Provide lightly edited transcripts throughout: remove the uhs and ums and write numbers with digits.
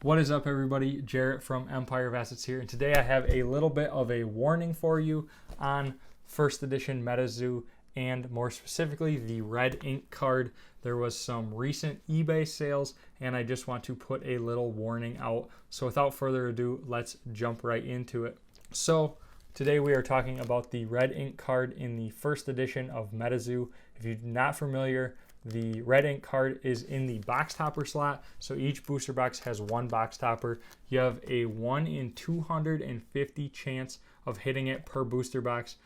What is up, everybody? Jarrett from Empire of Assets here, and today I have a little bit of a warning for you on first edition Metazoo, and more specifically the Red Ink card. There was some recent eBay sales, and I just want to put a little warning out. So without further ado, let's jump right into it. So today we are talking about the Red Ink card in the first edition of Metazoo. If you're not familiar, the Red Ink card is in the box topper slot, so each booster box has one box topper. You have a 1 in 250 chance of hitting it per booster box.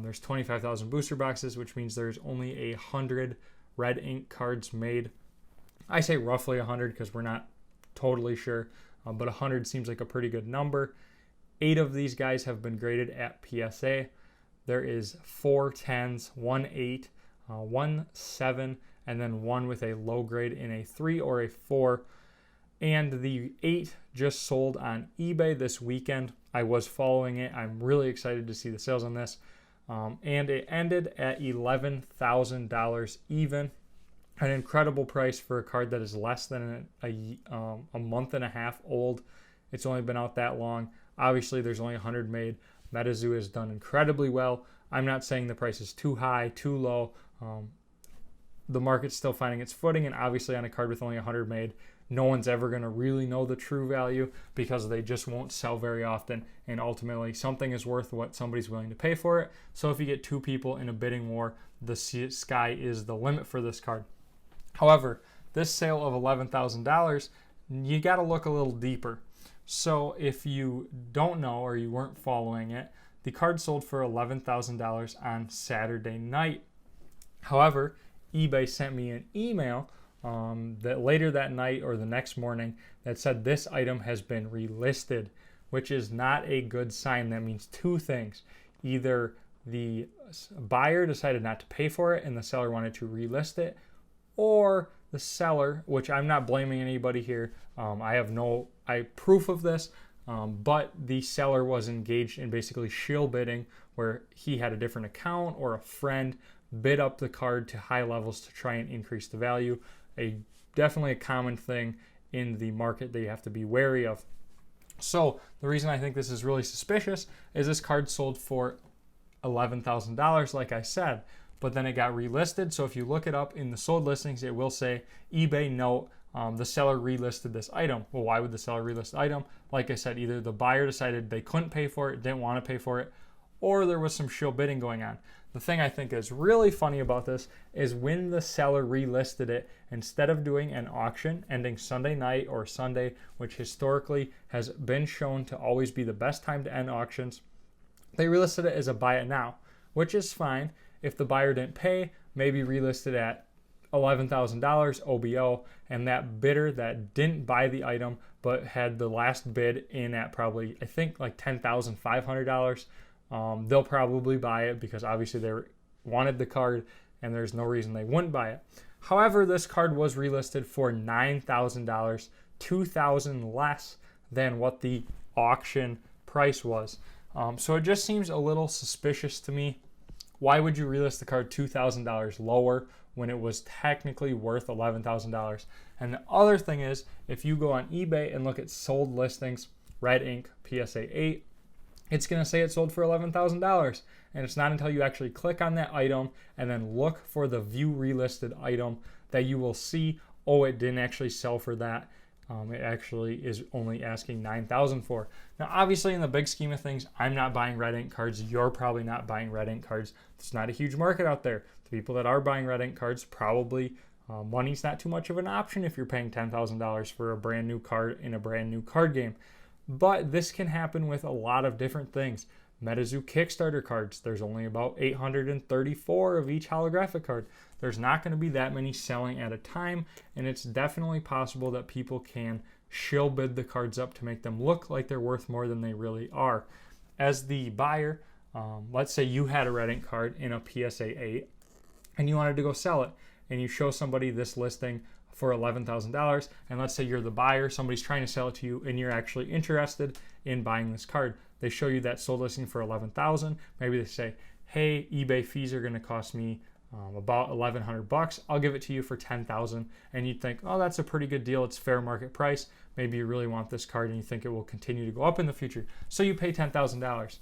There's 25,000 booster boxes, which means there's only 100 Red Ink cards made. I say roughly 100 because we're not totally sure, but 100 seems like a pretty good number. 8 of these guys have been graded at PSA. There is 4 10s, 1 8, 1 7, and then 1 with a low grade in a 3 or a 4. And the 8 just sold on eBay this weekend. I was following it. I'm really excited to see the sales on this. And it ended at $11,000 even. An incredible price for a card that is less than a month and a half old. It's only been out that long. Obviously, there's only 100 made. Metazoo has done incredibly well. I'm not saying the price is too high, too low. The market's still finding its footing, and obviously on a card with only 100 made, no one's ever going to really know the true value because they just won't sell very often, and ultimately something is worth what somebody's willing to pay for it. So if you get 2 people in a bidding war, the sky is the limit for this card. However, this sale of $11,000, you got to look a little deeper. So if you don't know or you weren't following it, the card sold for $11,000 on Saturday night. However, eBay sent me an email that later that night or the next morning that said this item has been relisted, which is not a good sign. That means 2 things. Either the buyer decided not to pay for it and the seller wanted to relist it, or the seller, which I'm not blaming anybody here. I have no proof of this, but the seller was engaged in basically shill bidding, where he had a different account or a friend bid up the card to high levels to try and increase the value. Definitely a common thing in the market that you have to be wary of. So the reason I think this is really suspicious is this card sold for $11,000, like I said, but then it got relisted. So if you look it up in the sold listings, it will say eBay note, the seller relisted this item. Well, why would the seller relist the item? Like I said, either the buyer decided they couldn't pay for it, didn't want to pay for it, or there was some shill bidding going on. The thing I think is really funny about this is when the seller relisted it, instead of doing an auction ending Sunday night or Sunday, which historically has been shown to always be the best time to end auctions, they relisted it as a buy it now, which is fine. If the buyer didn't pay, maybe relisted at $11,000 OBO, and that bidder that didn't buy the item but had the last bid in at probably, I think, like $10,500, they'll probably buy it because obviously they wanted the card and there's no reason they wouldn't buy it. However, this card was relisted for $9,000, $2,000 less than what the auction price was. So it just seems a little suspicious to me. Why would you relist the card $2,000 lower when it was technically worth $11,000? And the other thing is, if you go on eBay and look at sold listings, Red Ink PSA 8, it's going to say it sold for $11,000. And it's not until you actually click on that item and then look for the view relisted item that you will see, oh, it didn't actually sell for that. It actually is only asking $9,000 for. Now, obviously, in the big scheme of things, I'm not buying Red Ink cards. You're probably not buying Red Ink cards. It's not a huge market out there. The people that are buying Red Ink cards, probably money's not too much of an option if you're paying $10,000 for a brand new card in a brand new card game. But this can happen with a lot of different things. Metazoo Kickstarter cards, there's only about 834 of each holographic card. There's not going to be that many selling at a time, and it's definitely possible that people can shill bid the cards up to make them look like they're worth more than they really are. As the buyer, let's say you had a Red Ink card in a PSA 8 and you wanted to go sell it, and you show somebody this listing for $11,000, and let's say you're the buyer, somebody's trying to sell it to you, and you're actually interested in buying this card. They show you that sold listing for $11,000. Maybe they say, hey, eBay fees are going to cost me about 1,100 bucks. I'll give it to you for 10,000, and you'd think, oh, that's a pretty good deal. It's fair market price. Maybe you really want this card and you think it will continue to go up in the future, so you pay $10,000.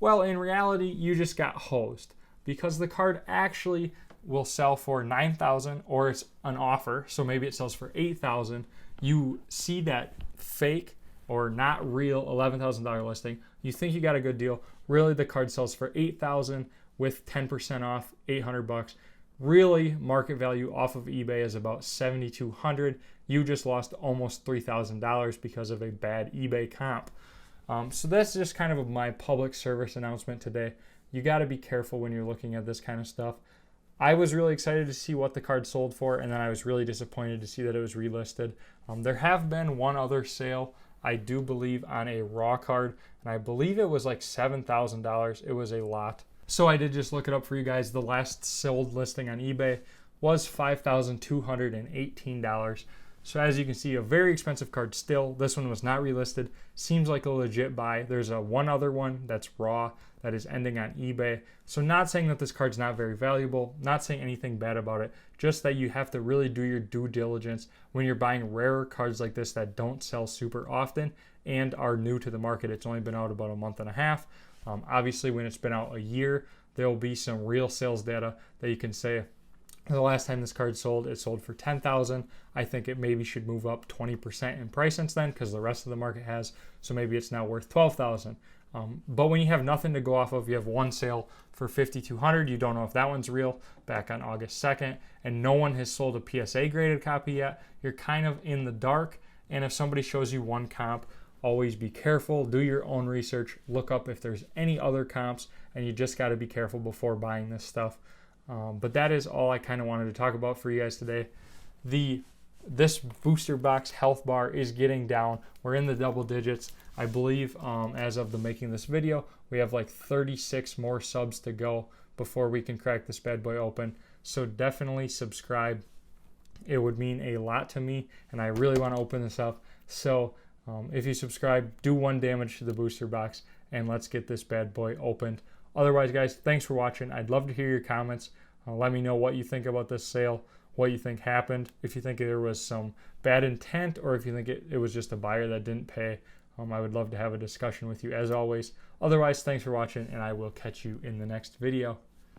Well, in reality, you just got hosed, because the card actually will sell for 9,000, or it's an offer, so maybe it sells for 8,000. You see that fake or not real $11,000 listing. You think you got a good deal. Really, the card sells for 8,000 with 10% off, 800 bucks. Really, market value off of eBay is about 7,200. You just lost almost $3,000 because of a bad eBay comp. So that's just kind of my public service announcement today. You got to be careful when you're looking at this kind of stuff. I was really excited to see what the card sold for, and then I was really disappointed to see that it was relisted. There have been one other sale, I do believe, on a raw card, and I believe it was like $7,000. It was a lot. So I did just look it up for you guys. The last sold listing on eBay was $5,218. So as you can see, a very expensive card still. This one was not relisted. Seems like a legit buy. There's one other one that's raw that is ending on eBay. So not saying that this card's not very valuable, not saying anything bad about it, just that you have to really do your due diligence when you're buying rarer cards like this that don't sell super often and are new to the market. It's only been out about a month and a half. Obviously, when it's been out a year, there will be some real sales data that you can say, the last time this card sold, it sold for 10,000. I think it maybe should move up 20% in price since then, because the rest of the market has. So maybe it's now worth 12,000. But when you have nothing to go off of, you have one sale for 5,200. You don't know if that one's real back on August 2nd, and no one has sold a PSA graded copy yet. You're kind of in the dark. And if somebody shows you one comp, always be careful. Do your own research. Look up if there's any other comps, and you just got to be careful before buying this stuff. But that is all I kind of wanted to talk about for you guys today. This booster box health bar is getting down. We're in the double digits. I believe as of the making of this video, we have like 36 more subs to go before we can crack this bad boy open. So definitely subscribe. It would mean a lot to me, and I really want to open this up. So if you subscribe, do one damage to the booster box, and let's get this bad boy opened. Otherwise, guys, thanks for watching. I'd love to hear your comments. Let me know what you think about this sale, what you think happened, if you think there was some bad intent, or if you think it was just a buyer that didn't pay. I would love to have a discussion with you as always. Otherwise, thanks for watching, and I will catch you in the next video.